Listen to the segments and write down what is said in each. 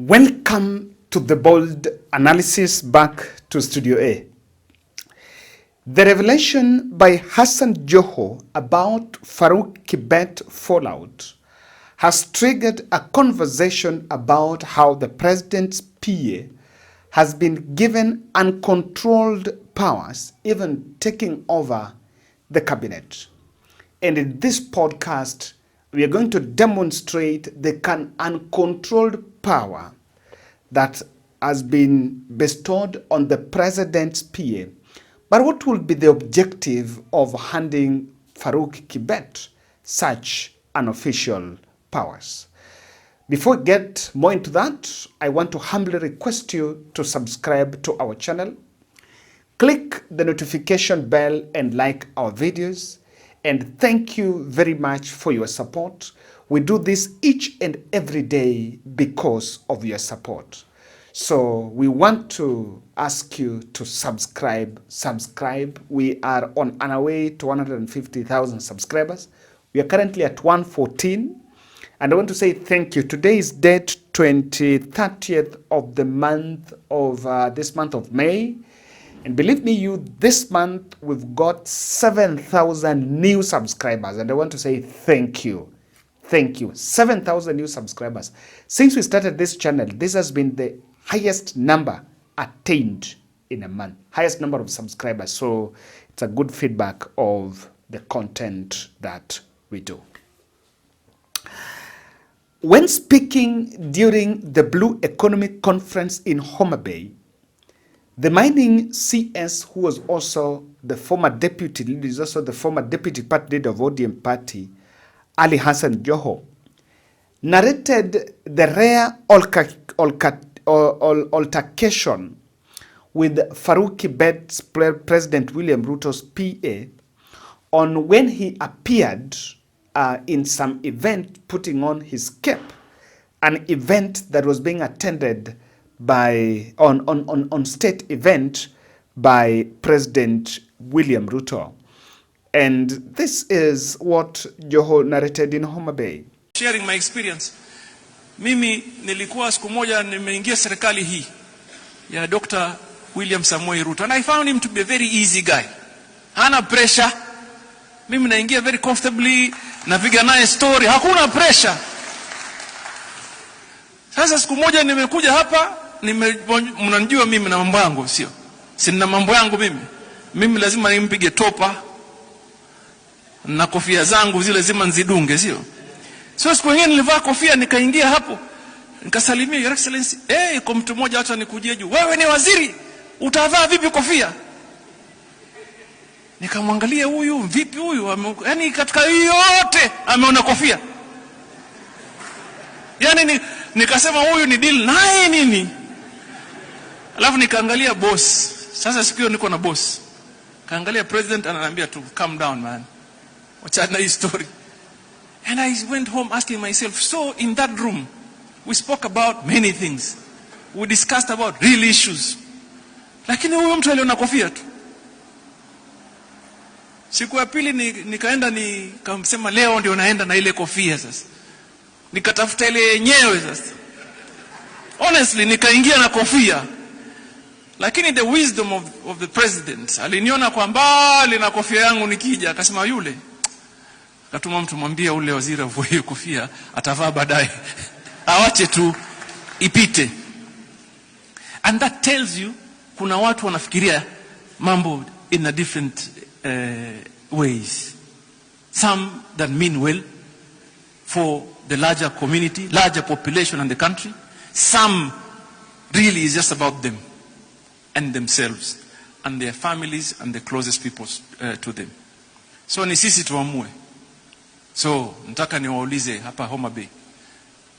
Welcome to the bold analysis back to Studio A. The revelation by Hassan Joho about Farouk Kibet fallout has triggered a conversation about how the president's PA has been given uncontrolled powers, even taking over the cabinet. And in this podcast, we are going to demonstrate the uncontrolled power that has been bestowed on the president's PA. But what will be the objective of handing Farouk Kibet such unofficial powers? Before we get more into that, I want to humbly request you to subscribe to our channel, click the notification bell and like our videos. And thank you very much for your support. We do this each and every day because of your support. So we want to ask you to subscribe. We are on our way to 150,000 subscribers. We are currently at 114. And I want to say thank you. Today is date 30th of the month of this month of May. And believe me, this month we've got 7,000 new subscribers. And I want to say thank you. Thank you. 7,000 new subscribers. Since we started this channel, this has been the highest number attained in a month. Highest number of subscribers. So it's a good feedback of the content that we do. When speaking during the Blue Economic Conference in Homa Bay, the mining CS, who was also the former deputy leader, is also the former deputy party leader of ODM party, Ali Hassan Joho, narrated the rare altercation with Farouk Kibet's President William Ruto's PA on when he appeared in some event putting on his cape, an event that was being attended by on state event by President William Ruto. And this is what Joho narrated in Homa Bay. Sharing my experience. Mimi nilikuwa siku moja nimeingia serikali hii ya Dr. William Samoei Ruto, and I found him to be a very easy guy. Hana pressure. Mimi naingia very comfortably, napiga naye story, hakuna pressure. Sasa siku moja nimekuja hapa, mnanijua mimi na mambo yangu, sio? Sina mambo yangu mimi. Mimi lazima nimpige topa na kofia zangu zile lazima nzidunge, sio? So siku nyingine nilivaa kofia nikaingia hapo, nikasalimia Your Excellency. Kwa mtu mmoja acha nikujie juu. Wewe ni waziri, utavaa vipi kofia? Nikamwangalia huyu, vipi huyu? Yaani katika yote ameona kofia. Yaani nikasema huyu ni deal naye nini? Alafu nikaangalia boss. Sasa siku hiyo niko na boss. Kaangalia president ananiambia to calm down man. Wachana hii story. And I went home asking myself, so in that room we spoke about many things. We discussed about real issues. Lakini huyo mtu aliona kofia tu. Siku ya pili nikaenda nikamsema leo ndio naenda na ile kofia sasa. Nikatafuta ile yenyewe sasa. Honestly nikaingia na kofia. Lakini the wisdom of the president, aliniona kwa mbali na kofia yangu nikija, akasema yule. Akatuma mtu mwambie ule waziri avue kofia, atavaa baadaye. Awache tu ipite. And that tells you kuna watu wanafikiria mambo in a different ways. Some that mean well for the larger community, larger population in the country. Some really is just about them and themselves and their families and the closest people to them. So ni sisi tuamue. So nataka niwaulize hapa Homa Bay,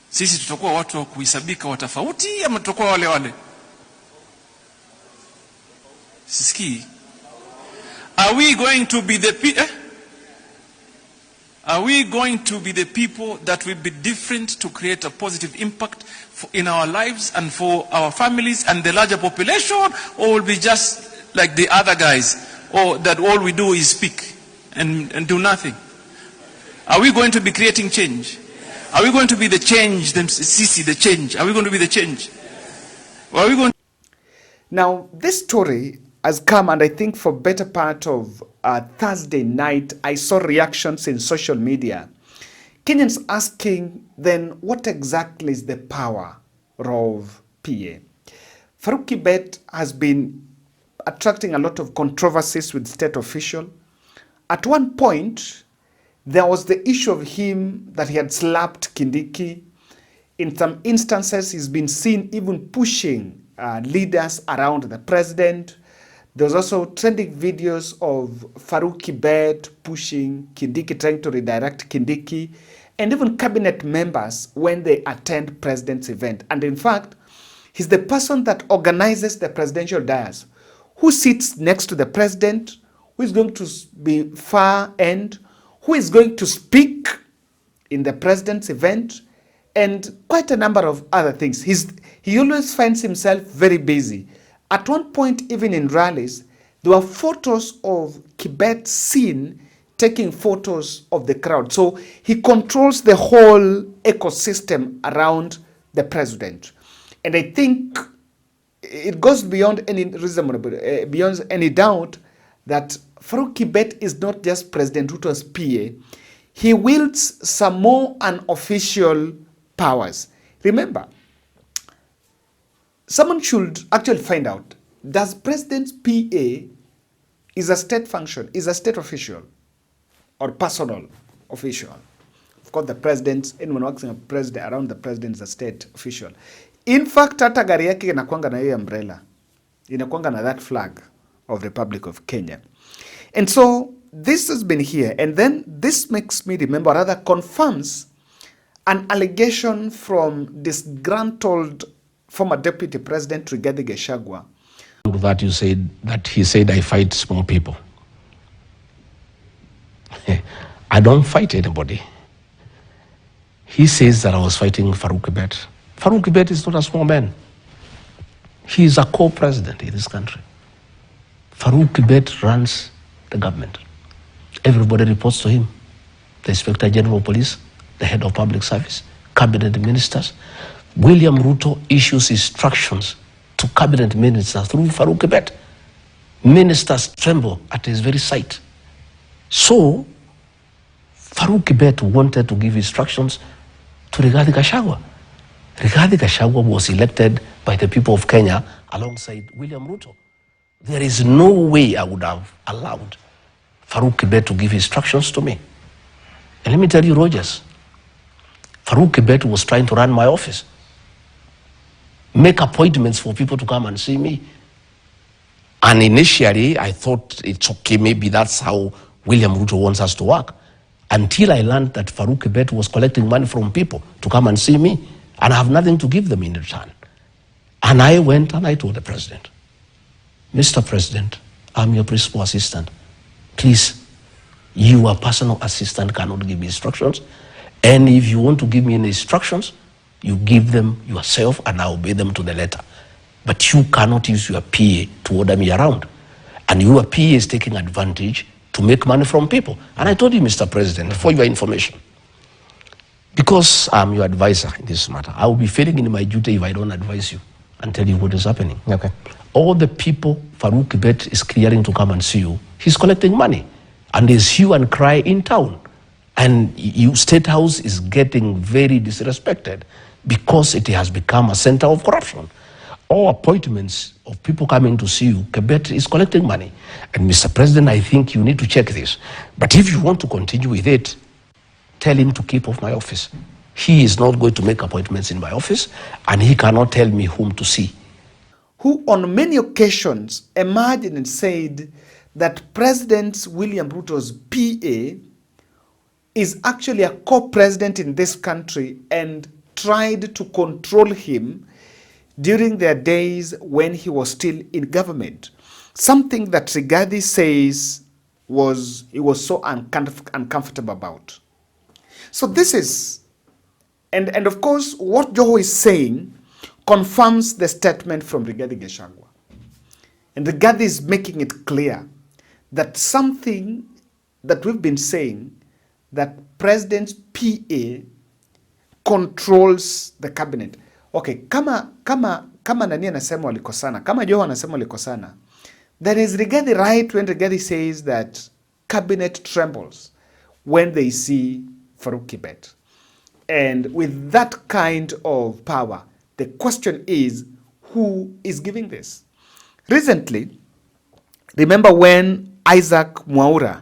sisi tutakuwa watu wa kuhesabika watafauti ama tutakuwa wale wale? Sisikii. Are we going to be the Are we going to be the people that will be different to create a positive impact in our lives and for our families and the larger population, or will be just like the other guys, or that all we do is speak and do nothing? Are we going to be creating change? Are we going to be the change, Sisi, the change? Are we going to be the change? Or are we going? Now, this story has come, and I think for better part of Thursday night, I saw reactions in social media. Kenyans asking, then, what exactly is the power of PA? Farouk Kibet has been attracting a lot of controversies with state official. At one point, there was the issue of him that he had slapped Kindiki. In some instances, he's been seen even pushing leaders around the president. There was also trending videos of Farouk Kibet pushing Kindiki, trying to redirect Kindiki, and even cabinet members when they attend president's event. And in fact, he's the person that organizes the presidential dais, who sits next to the president, who is going to be far end, who is going to speak in the president's event, and quite a number of other things. He always finds himself very busy. At one point, even in rallies, there were photos of Kibet seen taking photos of the crowd. So he controls the whole ecosystem around the president. And I think it goes beyond any reasonable, beyond any doubt that Farouk Kibet is not just President Ruto's PA. He wields some more unofficial powers. Remember, someone should actually find out, does President's PA is a state function, is a state official or personal official? Of course, the president, anyone working around the president is a state official. In fact, hata gari yake inakuanga na hiyo umbrella. Inakuanga na that flag of Republic of Kenya. And so this has been here. And then this makes me remember, rather confirms an allegation from disgruntled former Deputy President Rigathi Gachagua. That you said, that he said, I fight small people. I don't fight anybody. He says that I was fighting Farouk Kibet. Farouk Kibet is not a small man. He is a co-president in this country. Farouk Kibet runs the government. Everybody reports to him. The Inspector General of Police, the head of public service, cabinet ministers. William Ruto issues instructions to cabinet ministers through Farouk Kibet. Ministers tremble at his very sight. So, Farouk Kibet wanted to give instructions to Rigathi Gachagua. Rigathi Gachagua was elected by the people of Kenya alongside William Ruto. There is no way I would have allowed Farouk Kibet to give instructions to me. And let me tell you, Rogers, Farouk Kibet was trying to run my office, make appointments for people to come and see me. And initially, I thought it's okay, maybe that's how William Ruto wants us to work. Until I learned that Farouk Kibet was collecting money from people to come and see me, and I have nothing to give them in return. And I went and I told the president, Mr. President, I'm your principal assistant. Please, your personal assistant cannot give me instructions. And if you want to give me any instructions, you give them yourself and I obey them to the letter. But you cannot use your PA to order me around. And your PA is taking advantage to make money from people. And I told you, Mr. President, for your information, because I'm your advisor in this matter, I will be failing in my duty if I don't advise you and tell you what is happening. Okay. All the people Farouk Kibet is clearing to come and see you, he's collecting money. And there's hue and cry in town. And you, State House is getting very disrespected because it has become a center of corruption. All appointments of people coming to see you, Kibet is collecting money. And Mr. President, I think you need to check this. But if you want to continue with it, tell him to keep off my office. He is not going to make appointments in my office, and he cannot tell me whom to see. Who on many occasions emerged and said that President William Ruto's PA is actually a co-president in this country and tried to control him during their days when he was still in government. Something that Rigathi says he was so uncomfortable about. So this is, and of course, what Joho is saying confirms the statement from Rigathi Gachagua. And Rigathi is making it clear that something that we've been saying, that President's PA controls the cabinet. Okay, kama nani anasema walikosana, kama Joho anasema walikosana, there is Rigathi right when Rigathi says that cabinet trembles when they see Farouk Kibet. And with that kind of power, the question is, who is giving this? Recently, remember when Isaac Mwaura,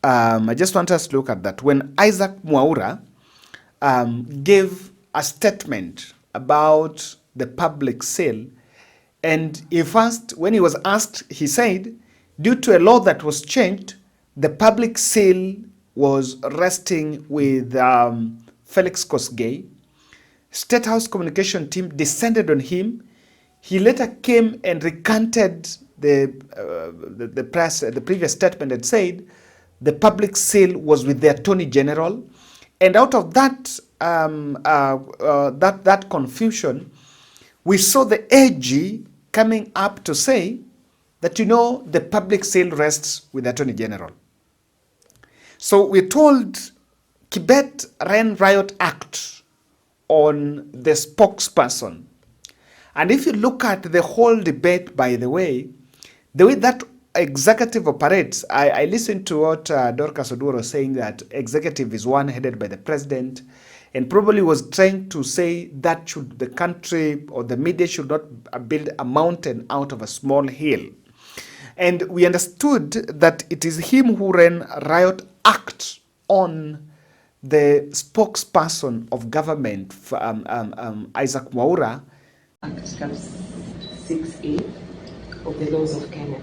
I just want us to look at that. When Isaac Mwaura gave a statement about the public sale, and when he was asked, he said, due to a law that was changed, the public sale was resting with Felix Kosgei. State House communication team descended on him. He later came and recanted the previous statement and said the public sale was with the Attorney General. And out of that that confusion, we saw the AG coming up to say that, you know, the public sale rests with the Attorney General. So we're told Kibet ran riot act on the spokesperson. And if you look at the whole debate, by the way that executive operates, I listened to what Dorcas Odour was saying, that executive is one headed by the president, and probably was trying to say that the country or the media should not build a mountain out of a small hill. And we understood that it is him who ran riot act on the spokesperson of government, Isaac Mwaura. Act 6A of the laws of Kenya.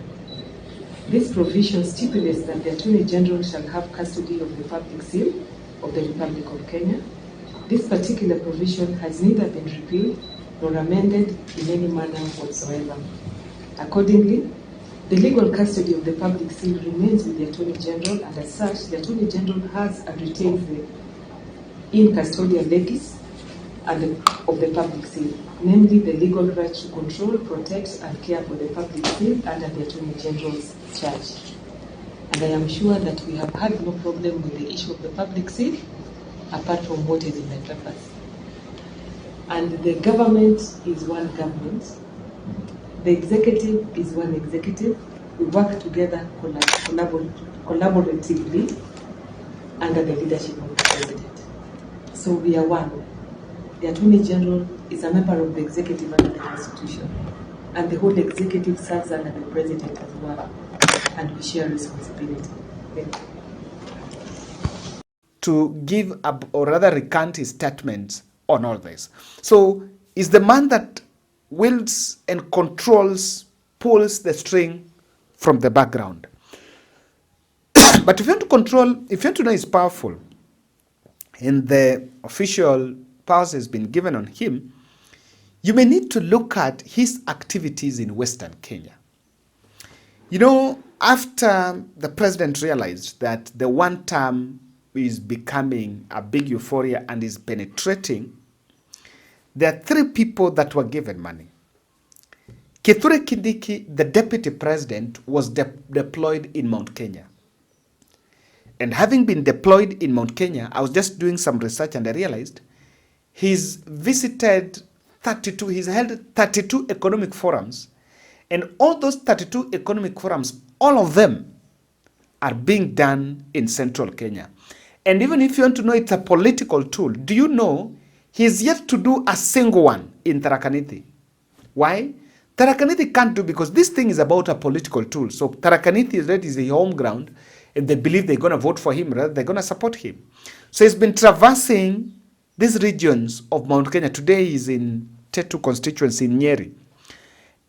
This provision stipulates that the Attorney General shall have custody of the public seal of the Republic of Kenya. This particular provision has neither been repealed nor amended in any manner whatsoever. Accordingly, the legal custody of the public seal remains with the Attorney General, and as such, the Attorney General has and retains the in custodial legis and of the public seal, namely the legal right to control, protect, and care for the public seal under the Attorney General's charge. And I am sure that we have had no problem with the issue of the public seal, apart from what is in the preface. And the government is one government. The executive is one executive. We work together collaboratively under the leadership of the President. So we are one. The Attorney General is a member of the executive under the Constitution, and the whole executive serves under the President as well, and we share responsibility. Thank you. To give up, or rather recant his statements on all this. So is the man that wields and controls, pulls the string from the background. But if you want to control, if you want to know he's powerful, and the official powers has been given on him, you may need to look at his activities in Western Kenya. You know, after the president realized that the one term is becoming a big euphoria and is penetrating, there are three people that were given money. Kithure Kindiki, the deputy president, was deployed in Mount Kenya. And having been deployed in Mount Kenya, I was just doing some research and I realized he's visited 32, he's held 32 economic forums. And all those 32 economic forums, all of them are being done in central Kenya. And even if you want to know it's a political tool, do you know he's yet to do a single one in Tharaka Nithi? Why? Tharaka Nithi can't do, because this thing is about a political tool. So Tharaka Nithi is the home ground, and they believe they're going to vote for him, rather they're going to support him. So he's been traversing these regions of Mount Kenya. Today he's in Tetu constituency in Nyeri.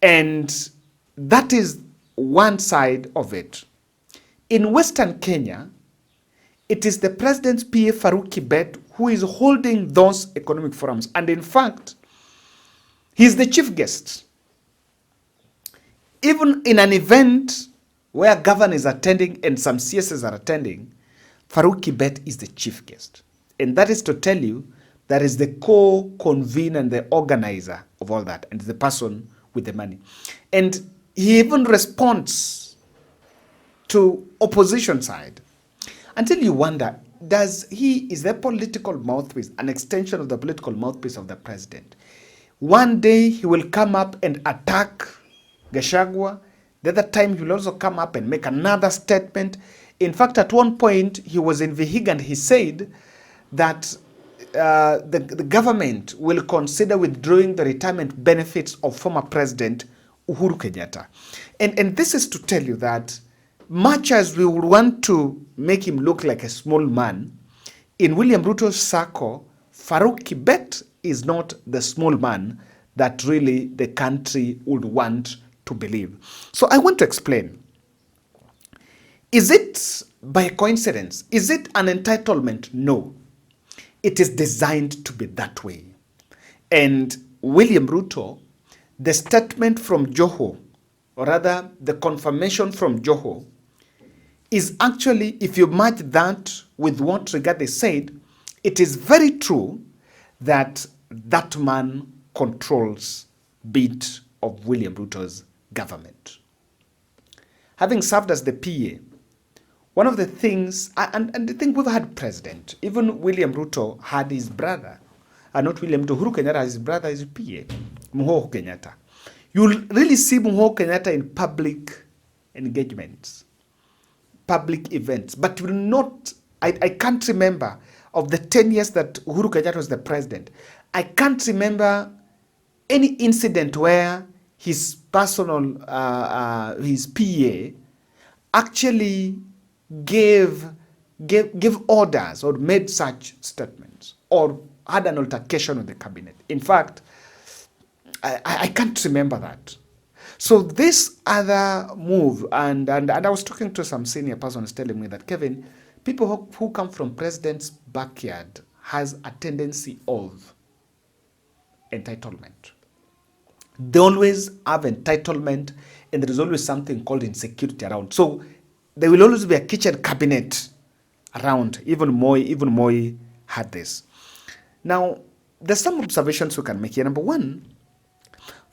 And that is one side of it. In Western Kenya, it is the president's PA Farouk Kibet who is holding those economic forums. And in fact, he's the chief guest. Even in an event where governor is attending and some CSs are attending, Farouk Kibet is the chief guest. And that is to tell you that is the co-convener and the organizer of all that, and the person with the money. And he even responds to opposition side. Until you wonder, is the political mouthpiece, an extension of the political mouthpiece of the president. One day he will come up and attack Gachagua. The other time he will also come up and make another statement. In fact, at one point he was in Vihiga and he said that the government will consider withdrawing the retirement benefits of former President Uhuru Kenyatta. And this is to tell you that much as we would want to make him look like a small man, in William Ruto's circle, Farouk Kibet is not the small man that really the country would want to believe. So I want to explain. Is it by coincidence? Is it an entitlement? No. It is designed to be that way. And William Ruto, the statement from Joho, or rather the confirmation from Joho, is actually, if you match that with what Rigathi said, it is very true that that man controls bit of William Ruto's government. Having served as the PA, one of the things, and I think we've had president, even William Ruto had his brother, not William Ruto, Uhuru Kenyatta has his brother, his PA, Joho Kenyatta. You'll really see Joho Kenyatta in public engagements, public events, but will not, I can't remember, of the 10 years that Uhuru Kenyatta was the president, I can't remember any incident where his personal, his PA actually gave orders or made such statements or had an altercation with the cabinet. In fact, I can't remember that. So this other move, and I was talking to some senior persons telling me that, Kevin, people who come from president's backyard has a tendency of entitlement. They always have entitlement, and there is always something called insecurity around. So there will always be a kitchen cabinet around. Even Moi had this. Now, there's some observations we can make here. Number one,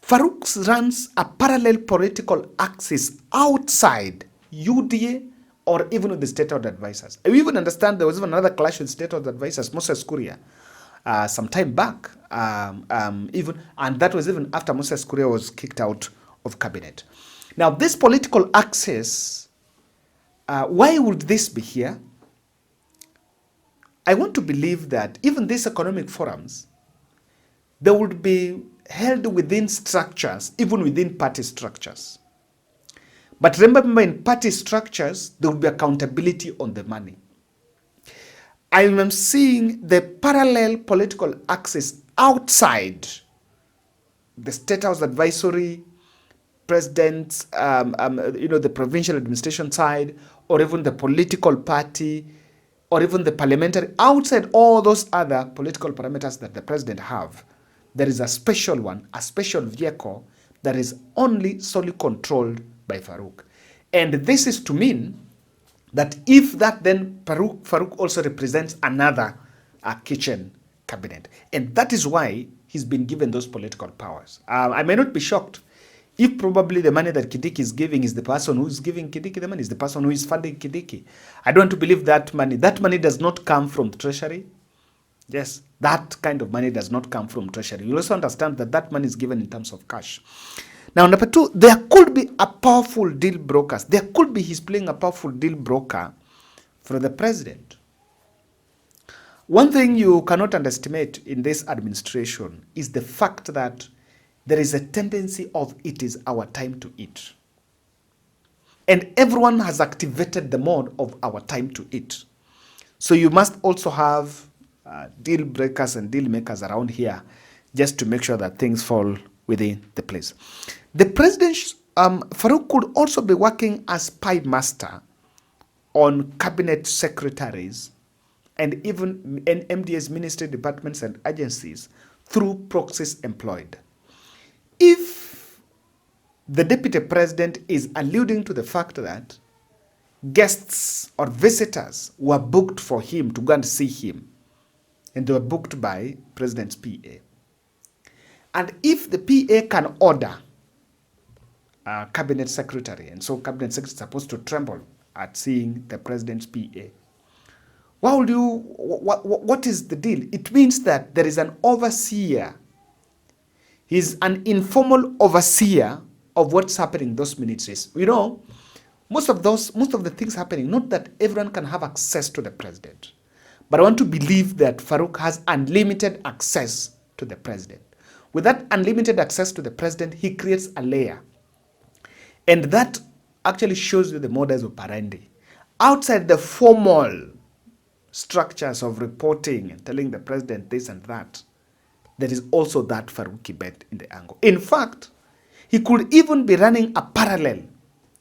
Farouk runs a parallel political axis outside UDA or even with the state-owned advisors. We even understand there was even another clash with state-owned advisors, Moses Kuria, some time back, and that was even after Moses Kuria was kicked out of cabinet. Now, this political axis, why would this be here? I want to believe that even these economic forums, they would be held within structures, even within party structures. But remember, in party structures, there will be accountability on the money. I am seeing the parallel political axis outside the State House advisory, presidents, the provincial administration side, or even the political party, or even the parliamentary, outside all those other political parameters that the president have. There is a special one, a special vehicle that is only solely controlled by Farouk. And this is to mean that if that, then Farouk also represents another kitchen cabinet. And that is why he's been given those political powers. I may not be shocked if probably the money that Kindiki is giving is the person who is giving Kindiki the money, is the person who is funding Kindiki. I don't want to believe that money does not come from the treasury. Yes, that kind of money does not come from treasury. You also understand that that money is given in terms of cash. Now, number two, there could be a powerful deal broker. There could be he's playing a powerful deal broker for the president. One thing you cannot underestimate in this administration is the fact that there is a tendency of it is our time to eat. And everyone has activated the mode of our time to eat. So you must also have deal breakers and deal makers around here just to make sure that things fall within the place. The president, Farouk, could also be working as spy master on cabinet secretaries and even MDA's ministry departments and agencies through proxies employed. If the deputy president is alluding to the fact that guests or visitors were booked for him to go and see him, and they were booked by president's PA. And if the PA can order a cabinet secretary, and so cabinet secretary is supposed to tremble at seeing the president's PA, Why would you, what is the deal? It means that there is an overseer. He's an informal overseer of what's happening in those ministries. You know, most of the things happening, not that everyone can have access to the president, but I want to believe that Farouk has unlimited access to the president. With that unlimited access to the president, he creates a layer. And that actually shows you the modus operandi. Outside the formal structures of reporting and telling the president this and that, there is also that Farouk Kibet in the angle. In fact, he could even be running a parallel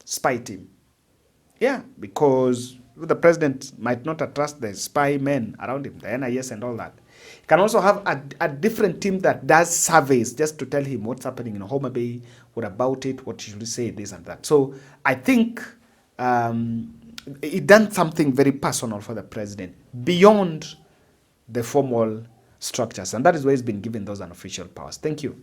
spy team. Yeah, because the president might not trust the spy men around him, the NIS and all that. He can also have a different team that does surveys just to tell him what's happening in Homa Bay, what about it, what should he say, this and that. So I think it done something very personal for the president beyond the formal structures. And that is why he's been given those unofficial powers. Thank you.